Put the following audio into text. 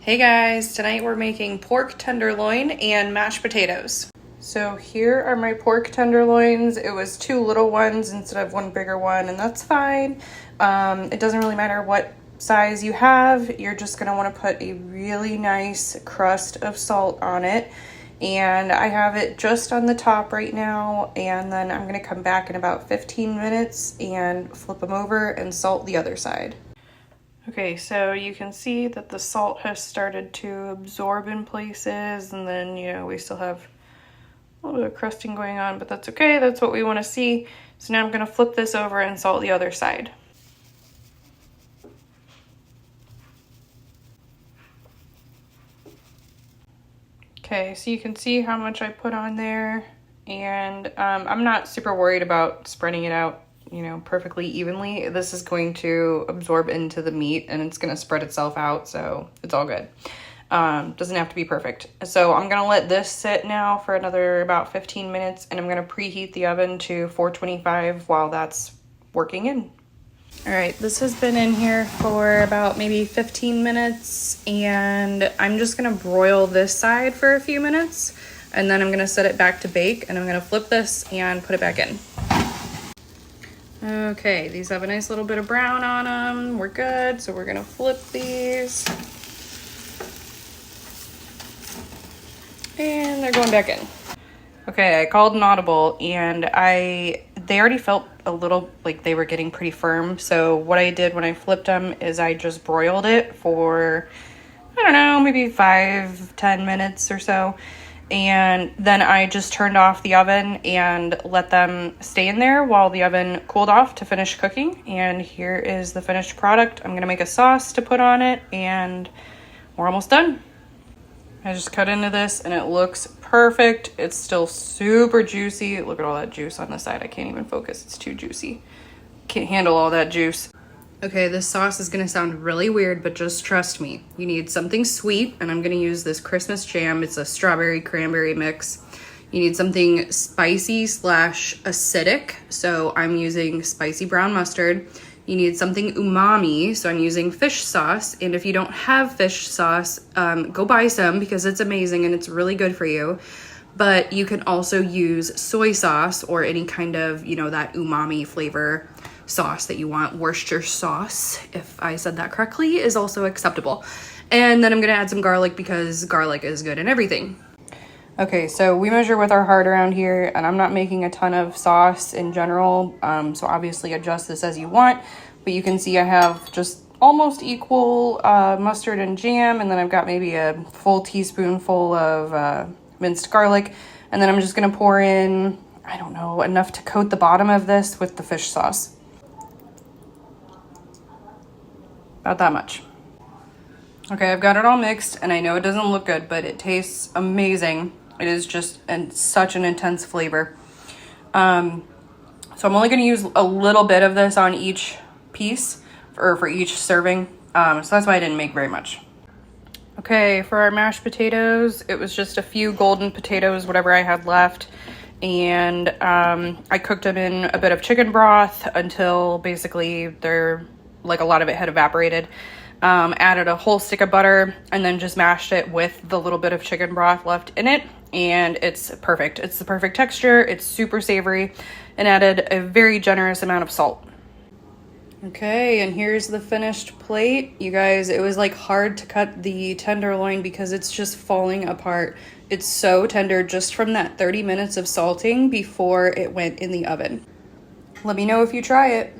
Hey guys, tonight we're making pork tenderloin and mashed potatoes. So here are my pork tenderloins. It was 2 little ones instead of 1 bigger one, and that's fine. It doesn't really matter what size you have. You're just gonna wanna put a really nice crust of salt on it. And I have it just on the top right now, and then I'm gonna come back in about 15 minutes and flip them over and salt the other side. Okay, so you can see that the salt has started to absorb in places, and then, we still have a little bit of crusting going on, but that's okay. That's what we want to see. So now I'm going to flip this over and salt the other side. Okay, so you can see how much I put on there, and I'm not super worried about spreading it out perfectly evenly. This is going to absorb into the meat and it's going to spread itself out, so it's all good. Doesn't have to be perfect. So I'm going to let this sit now for another about 15 minutes, and I'm going to preheat the oven to 425 while that's working in. All right, this has been in here for about maybe 15 minutes, and I'm just going to broil this side for a few minutes, and then I'm going to set it back to bake, and I'm going to flip this and put it back in. Okay, these have a nice little bit of brown on them. We're good, so we're gonna flip these. And they're going back in. Okay, I called an audible, and they already felt a little like they were getting pretty firm. So what I did when I flipped them is I just broiled it for, I don't know, maybe 5-10 minutes or so. And then I just turned off the oven and let them stay in there while the oven cooled off to finish cooking. And here is the finished product. I'm gonna make a sauce to put on it, and we're almost done. I just cut into this and it looks perfect. It's still super juicy. Look at all that juice on the side. I can't even focus, it's too juicy. Can't handle all that juice. Okay, this sauce is gonna sound really weird, but just trust me. You need something sweet, and I'm gonna use this Christmas jam. It's a strawberry cranberry mix. You need something spicy / acidic, so I'm using spicy brown mustard. You need something umami, so I'm using fish sauce, and if you don't have fish sauce, go buy some because it's amazing and it's really good for you. But you can also use soy sauce or any kind of, that umami flavor sauce that you want. Worcestershire sauce, if I said that correctly, is also acceptable. And then I'm gonna add some garlic because garlic is good in everything. Okay, so we measure with our heart around here, and I'm not making a ton of sauce in general, so obviously adjust this as you want. But you can see I have just almost equal mustard and jam, and then I've got maybe a full teaspoonful of minced garlic, and then I'm just gonna pour in, I don't know, enough to coat the bottom of this with the fish sauce. About that much. Okay, I've got it all mixed, and I know it doesn't look good, but it tastes amazing. It is just such an intense flavor. So I'm only going to use a little bit of this on each piece, or for each serving. So that's why I didn't make very much. Okay, for our mashed potatoes, it was just a few golden potatoes, whatever I had left. And I cooked them in a bit of chicken broth until basically a lot of it had evaporated. Added a whole stick of butter and then just mashed it with the little bit of chicken broth left in it, and it's perfect. It's the perfect texture. It's super savory, and added a very generous amount of salt. Okay, and here's the finished plate. You guys, it was hard to cut the tenderloin because it's just falling apart. It's so tender just from that 30 minutes of salting before it went in the oven. Let me know if you try it.